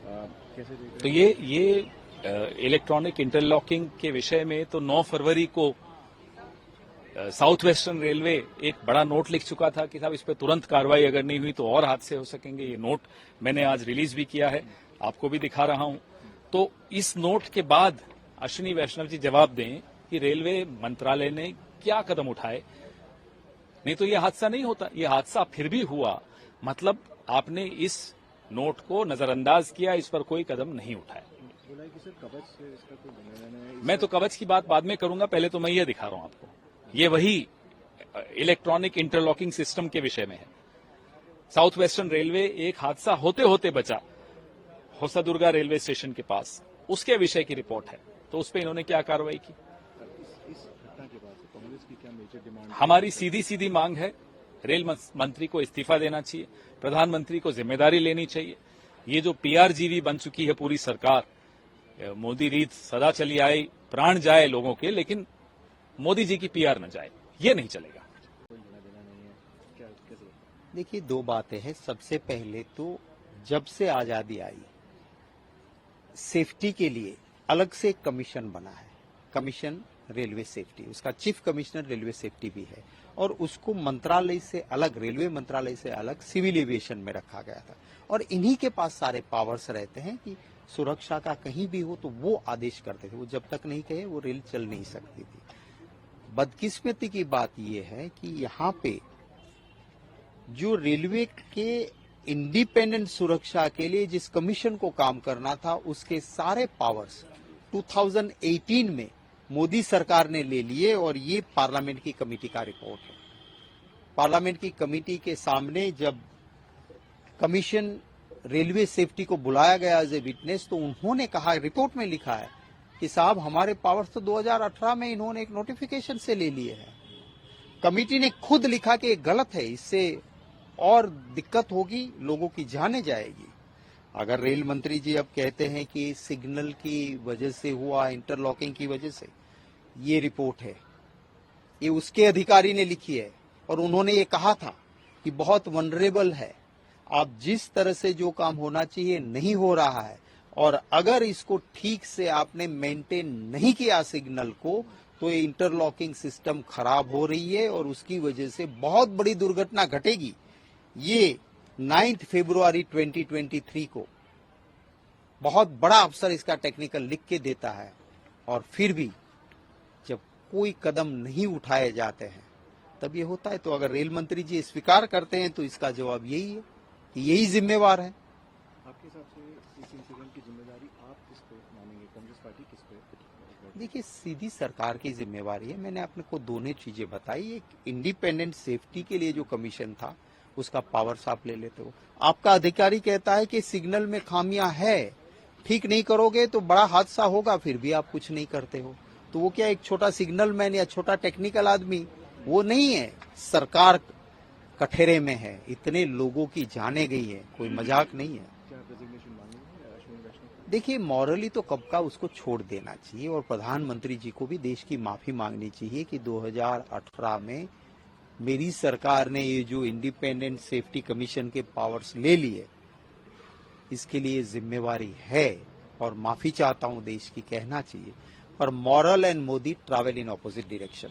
कैसे देख रहे हैं? तो ये इलेक्ट्रॉनिक इंटरलॉकिंग के विषय में तो 9 फरवरी को साउथ वेस्टर्न रेलवे एक बड़ा नोट लिख चुका था कि साहब इस पर तुरंत कार्रवाई अगर नहीं हुई तो और हादसे हो सकेंगे। ये नोट मैंने आज रिलीज भी किया है, आपको भी दिखा रहा हूं। तो इस नोट के बाद अश्विनी वैष्णव जी जवाब दें कि रेलवे मंत्रालय ने क्या कदम उठाए, नहीं तो ये हादसा नहीं होता। ये हादसा फिर भी हुआ, मतलब आपने इस नोट को नजरअंदाज किया, इस पर कोई कदम नहीं उठाया। बोला है कि सर कवच से इसका कोई बना है। मैं तो कवच की बात बाद में करूंगा, पहले तो मैं ये दिखा रहा हूं आपको। ये वही इलेक्ट्रॉनिक इंटरलॉकिंग सिस्टम के विषय में है। साउथ वेस्टर्न रेलवे एक हादसा होते होते बचा, होसादुर्गा रेलवे स्टेशन के पास, उसके विषय की रिपोर्ट है। तो उस पर इन्होंने क्या कार्रवाई की? इस घटना के बाद कांग्रेस की क्या मेजर डिमांड? हमारी सीधी सीधी मांग है, रेल मंत्री को इस्तीफा देना चाहिए, प्रधानमंत्री को जिम्मेदारी लेनी चाहिए। ये जो पीआरजीवी बन चुकी है पूरी सरकार, मोदी रीत सदा चली आए, प्राण जाए लोगों के, लेकिन मोदी जी की पीआर न जाए, ये नहीं चलेगा। कोई लेना देना नहीं है क्या? कैसे? देखिए, दो बातें हैं। सबसे पहले तो जब से आजादी आई, सेफ्टी के लिए अलग से एक कमीशन बना है, कमीशन रेलवे सेफ्टी, उसका चीफ कमिश्नर रेलवे सेफ्टी भी है, और उसको मंत्रालय से अलग, रेलवे मंत्रालय से अलग सिविल एविएशन में रखा गया था। और इन्हीं के पास सारे पावर्स रहते हैं कि सुरक्षा का कहीं भी हो तो वो आदेश करते थे। वो जब तक नहीं कहे वो रेल चल नहीं सकती थी। बदकिस्मती की बात यह है कि यहाँ पे जो रेलवे के इंडिपेंडेंट सुरक्षा के लिए जिस कमीशन को काम करना था, उसके सारे पावर्स 2018 में मोदी सरकार ने ले लिए। और ये पार्लियामेंट की कमेटी का रिपोर्ट है। पार्लियामेंट की कमेटी के सामने जब कमीशन रेलवे सेफ्टी को बुलाया गया एज ए विटनेस, तो उन्होंने कहा, रिपोर्ट में लिखा है कि साहब हमारे पावर्स तो 2018 में इन्होंने एक नोटिफिकेशन से ले लिए हैं। कमेटी ने खुद लिखा कि गलत है, इससे और दिक्कत होगी, लोगों की जाने जाएगी। अगर रेल मंत्री जी अब कहते हैं कि सिग्नल की वजह से हुआ, इंटरलॉकिंग की वजह से, ये रिपोर्ट है, ये उसके अधिकारी ने लिखी है, और उन्होंने ये कहा था कि बहुत वनरेबल है, आप जिस तरह से जो काम होना चाहिए नहीं हो रहा है, और अगर इसको ठीक से आपने मेंटेन नहीं किया सिग्नल को, तो ये इंटरलॉकिंग सिस्टम खराब हो रही है और उसकी वजह से बहुत बड़ी दुर्घटना घटेगी। ये 9 फरवरी 2023 को बहुत बड़ा अफसर इसका टेक्निकल लिख के देता है, और फिर भी जब कोई कदम नहीं उठाए जाते हैं तब ये होता है। तो अगर रेल मंत्री जी स्वीकार करते हैं तो इसका जवाब यही है कि यही जिम्मेवार है। आपके हिसाब से इस इंसिडेंट की जिम्मेदारी आप किस पे मानेंगे? कांग्रेस पार्टी किस पे? देखिए, सीधी सरकार की जिम्मेवारी है। मैंने आपने को दोनों चीजें बताई। एक इंडिपेंडेंट सेफ्टी के लिए जो कमीशन था, उसका पावर्स आप ले लेते हो। आपका अधिकारी कहता है कि सिग्नल में खामियां है, ठीक नहीं करोगे तो बड़ा हादसा होगा, फिर भी आप कुछ नहीं करते हो। तो वो क्या एक छोटा सिग्नल मैन या छोटा टेक्निकल आदमी वो नहीं है। सरकार कठेरे में है, इतने लोगों की जाने गई है, कोई मजाक नहीं है। क्या रेजिग्नेशन मांगेंगे अश्विनी वैष्णव? देखिए, मॉरली तो कब का उसको छोड़ देना चाहिए, और प्रधानमंत्री जी को भी देश की माफी मांगनी चाहिए कि 2018 में मेरी सरकार ने ये जो इंडिपेंडेंट सेफ्टी कमीशन के पावर्स ले लिए, इसके लिए जिम्मेवारी है, और माफी चाहता हूं देश की, कहना चाहिए। पर moral and Modi travel in opposite direction.